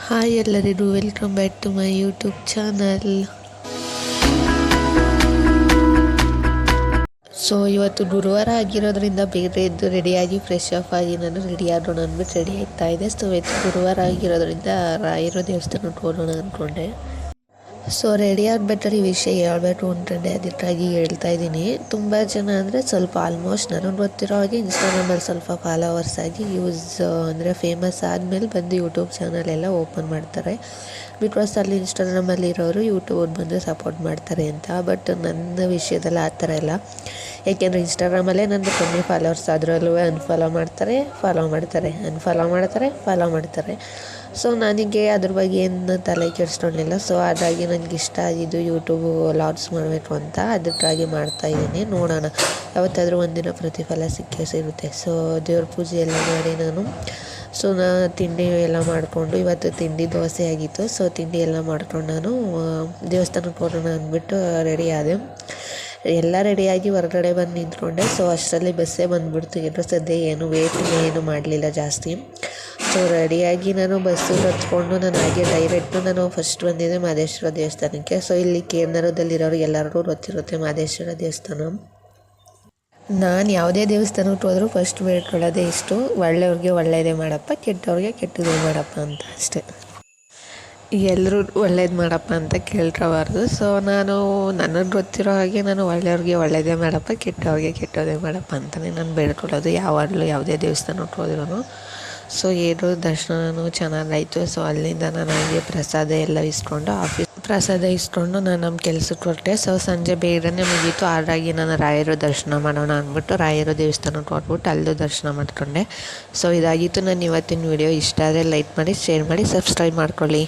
Hi ಎಲ್ಲರಿಗೂ welcome back to my YouTube channel. So ಇವತ್ತು ಗುರುವಾರ ಆಗಿರೋದ್ರಿಂದ ಬೇರೆ ಎದ್ದು ರೆಡಿಯಾಗಿ ಫ್ರೆಶ್ ಅಪ್ ಆಗಿ ನಾನು ರೆಡಿ ಆಗೋಣ ಅಂದ್ಬಿಟ್ಟು ರೆಡಿ ಆಗ್ತಾ ಇದೆ. ಸೊ ಇವತ್ತು ಗುರುವಾರ ಆಗಿರೋದ್ರಿಂದ ರಾಯರ ದೇವಸ್ಥಾನಕ್ಕೆ ಹೋಗೋಣ ಅಂದ್ಕೊಂಡೆ. ಸೊ ರೆಡಿ ಆಗಬೇಕಾದ್ರೆ ಈ ವಿಷಯ ಹೇಳ್ಬೇಕು ಅಂದ್ಕೊಂಡೆ, ಅದಕ್ಕಾಗಿ ಹೇಳ್ತಾ ಇದ್ದೀನಿ. ತುಂಬ ಜನ ಅಂದರೆ ಸ್ವಲ್ಪ ಆಲ್ಮೋಸ್ಟ್ ನನಗೆ ಗೊತ್ತಿರೋ ಹಾಗೆ ಇನ್ಸ್ಟಾಗ್ರಾಮಲ್ಲಿ ಸ್ವಲ್ಪ ಫಾಲೋವರ್ಸ್ ಆಗಿ ಅಂದರೆ ಫೇಮಸ್ ಆದಮೇಲೆ ಬಂದು ಯೂಟ್ಯೂಬ್ ಚಾನಲ್ ಎಲ್ಲ ಓಪನ್ ಮಾಡ್ತಾರೆ. ಬಿಕಾಸ್ ಅಲ್ಲಿ ಇನ್ಸ್ಟಾಗ್ರಾಮಲ್ಲಿ ಇರೋರು ಯೂಟ್ಯೂಬ್ ಬಂದು ಸಪೋರ್ಟ್ ಮಾಡ್ತಾರೆ ಅಂತ. ಬಟ್ ನನ್ನ ವಿಷಯದಲ್ಲಿ ಆ ಥರ ಇಲ್ಲ. ಏಕೆಂದರೆ ಇನ್ಸ್ಟಾಗ್ರಾಮಲ್ಲೇ ನಂದು ಕಮ್ಮಿ ಫಾಲೋವರ್ಸ್, ಅದರಲ್ಲೂ ಅನ್ಫಾಲೋ ಮಾಡ್ತಾರೆ, ಫಾಲೋ ಮಾಡ್ತಾರೆ, ಅನ್ಫಾಲೋ ಮಾಡ್ತಾರೆ, ಫಾಲೋ ಮಾಡ್ತಾರೆ. ಸೊ ನನಗೆ ಅದ್ರ ಬಗ್ಗೆ ಏನು ತಲೆ ಕೆಡಿಸ್ಕೊಂಡಿಲ್ಲ. ಸೊ ಹಾಗಾಗಿ ನನಗೆ ಇಷ್ಟ ಆಗಿದ್ದು ಯೂಟ್ಯೂಬು ವ್ಲಾಗ್ಸ್ ಮಾಡಬೇಕು ಅಂತ, ಅದಕ್ಕಾಗಿ ಮಾಡ್ತಾಯಿದ್ದೀನಿ. ನೋಡೋಣ, ಯಾವತ್ತಾದರೂ ಒಂದಿನ ಪ್ರತಿಫಲ ಸಿಕ್ಕೇ ಸಿಗುತ್ತೆ. ಸೊ ದೇವ್ರ ಪೂಜೆ ಎಲ್ಲ ಮಾಡಿ ನಾನು ತಿಂಡಿ ಎಲ್ಲ ಮಾಡಿಕೊಂಡು, ಇವತ್ತು ತಿಂಡಿ ದೋಸೆ ಆಗಿತ್ತು. ಸೊ ತಿಂಡಿ ಎಲ್ಲ ಮಾಡ್ಕೊಂಡು ನಾನು ದೇವಸ್ಥಾನಕ್ಕೆ ಹೋಗೋಣ ಅಂದ್ಬಿಟ್ಟು ರೆಡಿ ಆದೆ. ಎಲ್ಲ ರೆಡಿಯಾಗಿ ಹೊರಗಡೆ ಬಂದು ನಿಂತ್ಕೊಂಡೆ. ಸೊ ಅಷ್ಟರಲ್ಲಿ ಬಸ್ಸೇ ಬಂದುಬಿಡ್ತು. ಇನ್ನು ಸದ್ಯ ಏನು ಮಾಡಲಿಲ್ಲ ಜಾಸ್ತಿ. ಸೊ ರೆಡಿಯಾಗಿ ನಾನು ಬಸ್ಸು ಹತ್ಕೊಂಡು ಹಾಗೆ ಡೈರೆಕ್ಟು ನಾನು ಫಸ್ಟ್ ಬಂದಿದ್ದೆ ಮಹದೇಶ್ವರ ದೇವಸ್ಥಾನಕ್ಕೆ. ಸೊ ಇಲ್ಲಿ ಕೇಂದ್ರದಲ್ಲಿರೋರು ಎಲ್ಲರಿಗೂ ಗೊತ್ತಿರುತ್ತೆ ಮಹದೇಶ್ವರ ದೇವಸ್ಥಾನ. ನಾನು ಯಾವುದೇ ದೇವಸ್ಥಾನಕ್ಕೆ ಹೋದರೂ ಫಸ್ಟ್ ಬೇಡ್ಕೊಳ್ಳೋದೇ ಇಷ್ಟು: ಒಳ್ಳೆಯವ್ರಿಗೆ ಒಳ್ಳೆಯದೇ ಮಾಡಪ್ಪ, ಕೆಟ್ಟವ್ರಿಗೆ ಕೆಟ್ಟದೇ ಮಾಡಪ್ಪ ಅಂತ ಅಷ್ಟೇ. ಎಲ್ಲರೂ ಒಳ್ಳೇದು ಮಾಡಪ್ಪ ಅಂತ ಕೇಳ್ಕೋಬಾರ್ದು. ಸೊ ನನಗೆ ಗೊತ್ತಿರೋ ಹಾಗೆ ನಾನು ಒಳ್ಳೆಯವ್ರಿಗೆ ಒಳ್ಳೆಯದೇ ಮಾಡಪ್ಪ, ಕೆಟ್ಟವ್ರಿಗೆ ಕೆಟ್ಟದೇ ಮಾಡಪ್ಪ ಅಂತಲೇ ನಾನು ಬೇಡ್ಕೊಳ್ಳೋದು ಯಾವಾಗಲೂ, ಯಾವುದೇ ದೇವಸ್ಥಾನಕ್ಕೆ ಹೋದ್ರೂ. ಸೊ ಏನು ದರ್ಶನವೂ ಚೆನ್ನಾಗಾಯಿತು. ಸೊ ಅಲ್ಲಿಂದ ನಾನು ಹಾಗೆ ಪ್ರಸಾದ ಎಲ್ಲ ಇಸ್ಕೊಂಡು ನಾನು ನಮ್ಮ ಕೆಲಸಕ್ಕೆ ಹೊರಟೆ. ಸೊ ಸಂಜೆ ಬೇಗನೆ ಮುಗೀತು. ಹಾಗಾಗಿ ನಾನು ರಾಯರ ದರ್ಶನ ಮಾಡೋಣ ಅಂದ್ಬಿಟ್ಟು ರಾಯರ ದೇವಸ್ಥಾನಕ್ಕೆ ಹೊರಟ್ಬಿಟ್ಟು ಅಲ್ಲೂ ದರ್ಶನ ಮಾಡ್ಕೊಂಡೆ. ಸೊ ಇದಾಗಿತ್ತು ನನ್ನ ಇವತ್ತಿನ ವಿಡಿಯೋ. ಇಷ್ಟ ಆದರೆ ಲೈಕ್ ಮಾಡಿ, ಶೇರ್ ಮಾಡಿ, ಸಬ್ಸ್ಕ್ರೈಬ್ ಮಾಡ್ಕೊಳ್ಳಿ.